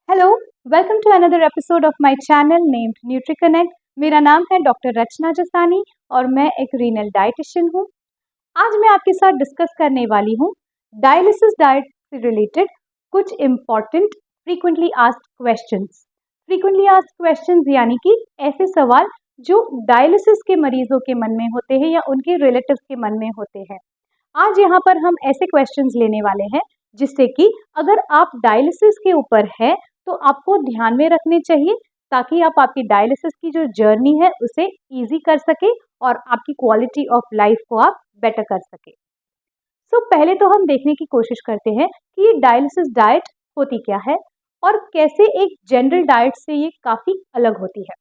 Hello, welcome to another episode of my channel named Nutriconnect. मेरा नाम है doctor रचना जसानी और मैं एक रीनल डाइटिशियन हूँ। आज मैं आपके साथ डिस्कस करने वाली हूँ डायलिसिस डाइट से रिलेटेड कुछ important frequently asked questions. Frequently asked questions यानी कि ऐसे सवाल जो डायलिसिस के मरीजों के मन में होते हैं या उनके रिलेटिव्स के मन में होते हैं। आज यहाँ पर हम ऐसे क्वेश्चंस लेने वाले हैं जिससे कि अगर आप डायलिसिस के ऊपर है तो आपको ध्यान में रखने चाहिए ताकि आप आपकी डायलिसिस की जो जर्नी है उसे इजी कर सके और आपकी क्वालिटी ऑफ लाइफ को आप बेटर कर सके। पहले तो हम देखने की कोशिश करते हैं कि ये डायलिसिस डाइट होती क्या है और कैसे एक जनरल डाइट से ये काफी अलग होती है।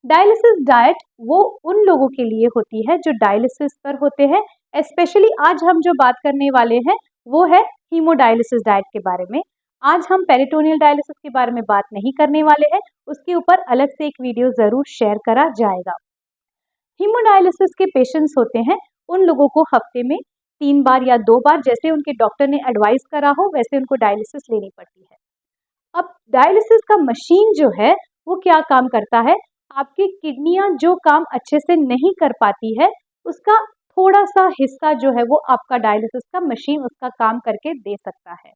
डायलिसिस डाइट वो उन लोगों के लिए होती है जो डायलिसिस पर होते हैं। स्पेशली आज हम जो बात करने वाले हैं वो है हीमोडायलिसिस डाइट के बारे में। आज हम पेरिटोनियल डायलिसिस के बारे में बात नहीं करने वाले हैं, उसके ऊपर अलग से एक वीडियो जरूर शेयर करा जाएगा। हीमोडायलिसिस के पेशेंट्स होते हैं उन लोगों को हफ्ते में 3 बार या 2 बार जैसे उनके डॉक्टर ने एडवाइस करा हो वैसे उनको डायलिसिस लेनी पड़ती है। अब डायलिसिस का मशीन जो है वो क्या काम करता है, आपकी किडनियां जो काम अच्छे से नहीं कर पाती है उसका थोड़ा सा हिस्सा जो है वो आपका डायलिसिस का मशीन उसका काम करके दे सकता है।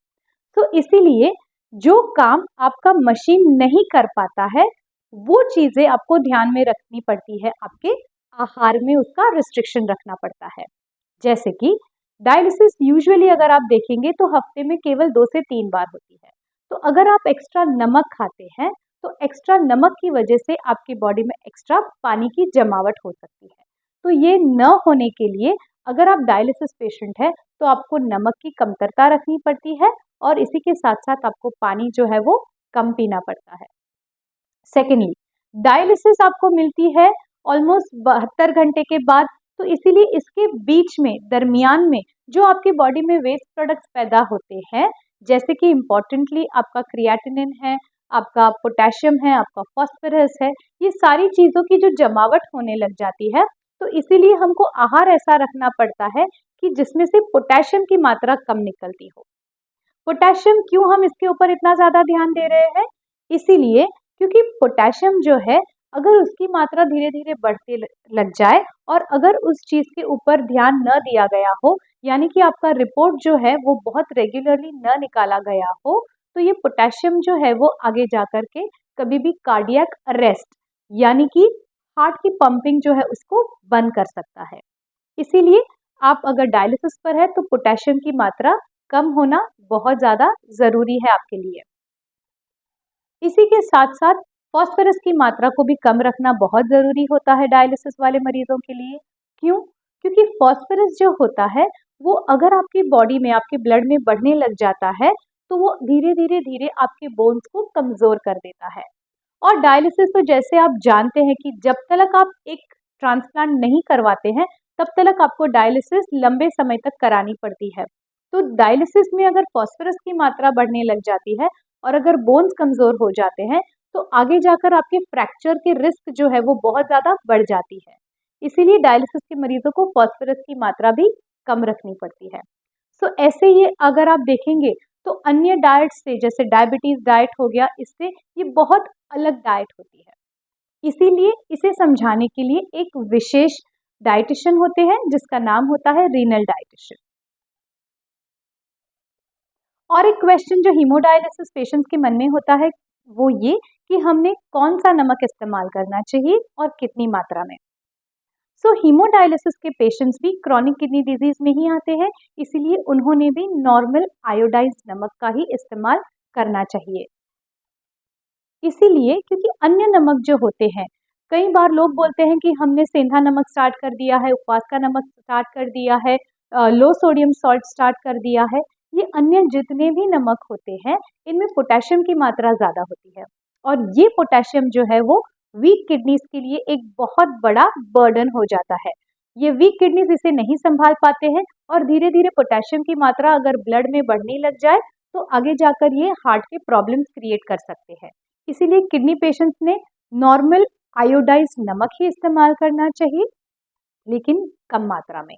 तो इसीलिए जो काम आपका मशीन नहीं कर पाता है वो चीजें आपको ध्यान में रखनी पड़ती है, आपके आहार में उसका रिस्ट्रिक्शन रखना पड़ता है। जैसे कि डायलिसिस यूजुअली अगर आप देखेंगे तो हफ्ते में केवल 2 से 3 बार होती है। तो अगर आप एक्स्ट्रा नमक खाते हैं तो एक्स्ट्रा नमक की वजह से आपकी बॉडी में एक्स्ट्रा पानी की जमावट हो सकती है। तो ये न होने के लिए अगर आप डायलिसिस पेशेंट है तो आपको नमक की कमतरता रखनी पड़ती है और इसी के साथ साथ आपको पानी जो है वो कम पीना पड़ता है। सेकेंडली, डायलिसिस आपको मिलती है ऑलमोस्ट 72 घंटे के बाद। तो इसीलिए इसके बीच में दरमियान में जो आपकी बॉडी में वेस्ट प्रोडक्ट्स पैदा होते हैं जैसे कि इम्पोर्टेंटली आपका क्रिएटिनिन है, आपका पोटेशियम है, आपका फॉस्फोरस है, ये सारी चीज़ों की जो जमावट होने लग जाती है। तो इसीलिए हमको आहार ऐसा रखना पड़ता है कि जिसमें से पोटेशियम की मात्रा कम निकलती हो। पोटेशियम क्यों हम इसके ऊपर इतना ज़्यादा ध्यान दे रहे हैं, इसीलिए क्योंकि पोटेशियम जो है अगर उसकी मात्रा धीरे धीरे बढ़ते लग जाए और अगर उस चीज़ के ऊपर ध्यान न दिया गया हो यानी कि आपका रिपोर्ट जो है वो बहुत रेगुलरली न निकाला गया हो तो ये पोटेशियम जो है वो आगे जा कर के कभी भी कार्डियक अरेस्ट यानी कि हार्ट की पंपिंग जो है उसको बंद कर सकता है। इसीलिए आप अगर डायलिसिस पर है तो पोटेशियम की मात्रा कम होना बहुत ज़्यादा ज़रूरी है आपके लिए। इसी के साथ साथ फॉस्फोरस की मात्रा को भी कम रखना बहुत ज़रूरी होता है डायलिसिस वाले मरीजों के लिए। क्यों? क्योंकि फॉस्फोरस जो होता है वो अगर आपकी बॉडी में आपके ब्लड में बढ़ने लग जाता है तो वो धीरे धीरे धीरे आपके बोन्स को कमज़ोर कर देता है। और डायलिसिस तो जैसे आप जानते हैं कि जब तक आप एक ट्रांसप्लांट नहीं करवाते हैं तब तक आपको डायलिसिस लंबे समय तक करानी पड़ती है। तो डायलिसिस में अगर फॉस्फोरस की मात्रा बढ़ने लग जाती है और अगर बोन्स कमज़ोर हो जाते हैं तो आगे जाकर आपके फ्रैक्चर के रिस्क जो है वो बहुत ज़्यादा बढ़ जाती है। इसीलिए डायलिसिस के मरीजों को फॉस्फोरस की मात्रा भी कम रखनी पड़ती है। ऐसे ये अगर आप देखेंगे तो अन्य डाइट से जैसे डायबिटीज़ डाइट हो गया इससे ये बहुत अलग डाइट होती है। इसीलिए इसे समझाने के लिए एक विशेष डाइटिशियन होते हैं जिसका नाम होता है रीनल डाइटिशियन। और एक क्वेश्चन जो हीमोडायलिसिस पेशेंट्स के मन में होता है वो ये कि हमने कौन सा नमक इस्तेमाल करना चाहिए और कितनी मात्रा में। हीमोडायलिसिस के पेशेंट्स भी क्रॉनिक किडनी डिजीज में ही आते हैं, इसीलिए उन्होंने भी नॉर्मल आयोडाइज्ड नमक का ही इस्तेमाल करना चाहिए। इसीलिए क्योंकि अन्य नमक जो होते हैं, कई बार लोग बोलते हैं कि हमने सेंधा नमक स्टार्ट कर दिया है, उपवास का नमक स्टार्ट कर दिया है, लो सोडियम सॉल्ट स्टार्ट कर दिया है। ये अन्य जितने भी नमक होते हैं इनमें पोटेशियम की मात्रा ज़्यादा होती है और ये पोटेशियम जो है वो वीक किडनीज के लिए एक बहुत बड़ा बर्डन हो जाता है। ये वीक किडनीज इसे नहीं संभाल पाते हैं और धीरे धीरे पोटेशियम की मात्रा अगर ब्लड में बढ़ने लग जाए तो आगे जाकर ये हार्ट के प्रॉब्लम्स क्रिएट कर सकते हैं। इसीलिए किडनी पेशेंट्स ने नॉर्मल आयोडाइज्ड नमक ही इस्तेमाल करना चाहिए लेकिन कम मात्रा में।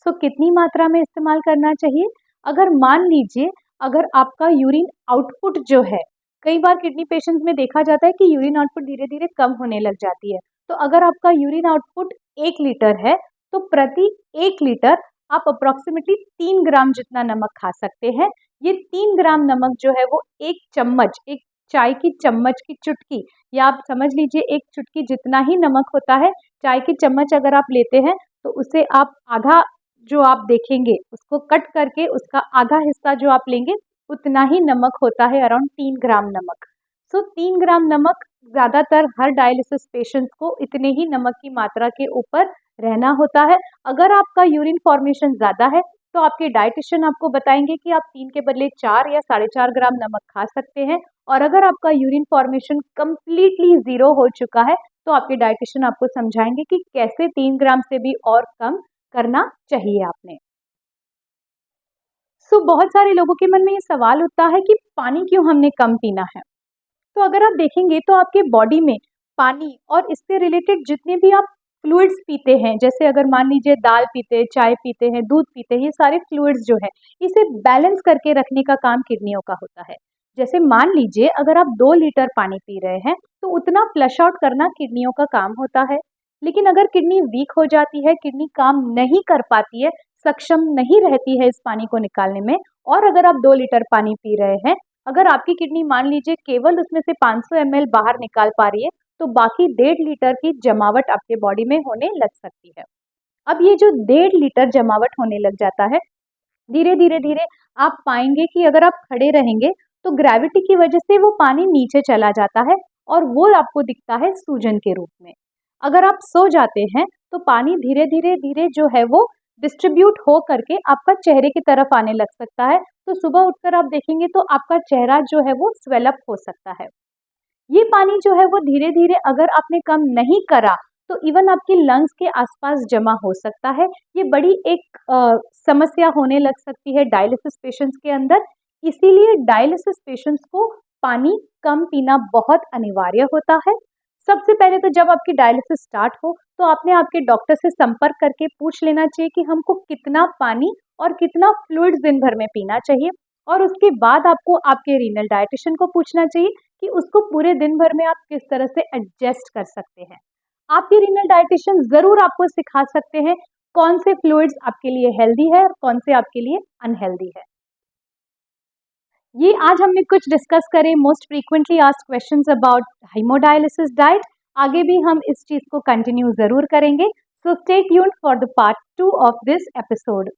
कितनी मात्रा में इस्तेमाल करना चाहिए? अगर मान लीजिए अगर आपका यूरिन आउटपुट जो है कई बार किडनी पेशेंट्स में देखा जाता है कि यूरिन आउटपुट धीरे-धीरे कम होने लग जाती है। तो अगर आपका यूरिन आउटपुट 1 लीटर है, तो प्रति 1 लीटर आप अप्रॉक्सिमेटली 3 ग्राम जितना नमक खा सकते हैं। ये 3 ग्राम नमक जो है वो 1 चम्मच, 1 चाय की चम्मच की चुटकी या आप समझ लीजिए 1 चुटकी जितना ही नमक होता है, चाय की चम्मच अगर आप लेते हैं, तो उसे आप आधा जो आप देखेंगे, उसको कट करके उसका आधा हिस्सा जो आप लेंगे, उतना ही नमक होता है, अराउंड 3 ग्राम नमक। सो 3 ग्राम नमक ज़्यादातर हर डायलिसिस पेशेंट्स को इतने ही नमक की मात्रा के ऊपर रहना होता है। अगर आपका यूरिन फॉर्मेशन ज़्यादा है, तो आपके डायटिशियन आपको बताएंगे कि आप 3 के बदले 4 या 4.5 ग्राम नमक खा सकते हैं। और अगर आपका यूरिन फॉर्मेशन कंप्लीटली ज़ीरो हो चुका है, तो आपके डायटिशियन आपको समझाएंगे कि कैसे 3 ग्राम से भी और कम करना चाहिए आपने। बहुत सारे लोगों के मन में ये सवाल उठता है कि पानी क्यों हमने कम पीना है। तो अगर आप देखेंगे तो आपके बॉडी में पानी और इससे रिलेटेड जितने भी आप फ्लूइड्स पीते हैं, जैसे अगर मान लीजिए दाल पीते हैं, चाय पीते हैं, दूध पीते हैं, ये सारे फ्लूइड्स जो है इसे बैलेंस करके रखने का काम किडनियों का होता है। जैसे मान लीजिए अगर आप 2 लीटर पानी पी रहे हैं, तो उतना फ्लश आउट करना किडनियों का काम होता है। लेकिन अगर किडनी वीक हो जाती है, किडनी काम नहीं कर पाती है, सक्षम नहीं रहती है इस पानी को निकालने में, और अगर आप 2 लीटर पानी पी रहे हैं, अगर आपकी किडनी मान लीजिए केवल उसमें से 500 ml बाहर निकाल पा रही है, तो बाकी 1.5 लीटर की जमावट आपके बॉडी में होने लग सकती है। अब ये जो 1.5 लीटर जमावट होने लग जाता है, धीरे धीरे धीरे आप पाएंगे कि अगर आप खड़े रहेंगे तो ग्रेविटी की वजह से वो पानी नीचे चला जाता है और वो आपको दिखता है सूजन के रूप में। अगर आप सो जाते हैं तो पानी धीरे धीरे धीरे जो है वो डिस्ट्रीब्यूट हो करके आपका चेहरे की तरफ आने लग सकता है। तो सुबह उठकर आप देखेंगे तो आपका चेहरा जो है वो स्वेलअप हो सकता है। ये पानी जो है वो धीरे धीरे अगर आपने कम नहीं करा तो इवन आपकी लंग्स के आसपास जमा हो सकता है। ये बड़ी एक समस्या होने लग सकती है डायलिसिस पेशेंट्स के अंदर। इसीलिए डायलिसिस पेशेंट्स को पानी कम पीना बहुत अनिवार्य होता है। सबसे पहले तो जब आपकी डायलिसिस स्टार्ट हो तो आपने आपके डॉक्टर से संपर्क करके पूछ लेना चाहिए कि हमको कितना पानी और कितना फ्लूइड्स दिन भर में पीना चाहिए, और उसके बाद आपको आपके रीनल डायटिशियन को पूछना चाहिए कि उसको पूरे दिन भर में आप किस तरह से एडजस्ट कर सकते हैं। आपके रीनल डायटिशियन ज़रूर आपको सिखा सकते हैं कौन से फ्लूइड्स आपके लिए हेल्दी है और कौन से आपके लिए अनहेल्दी है। ये आज हमने कुछ डिस्कस करे most frequently asked questions about hemodialysis diet. आगे भी हम इस चीज़ को कंटिन्यू ज़रूर करेंगे। So stay tuned for the part 2 of this episode.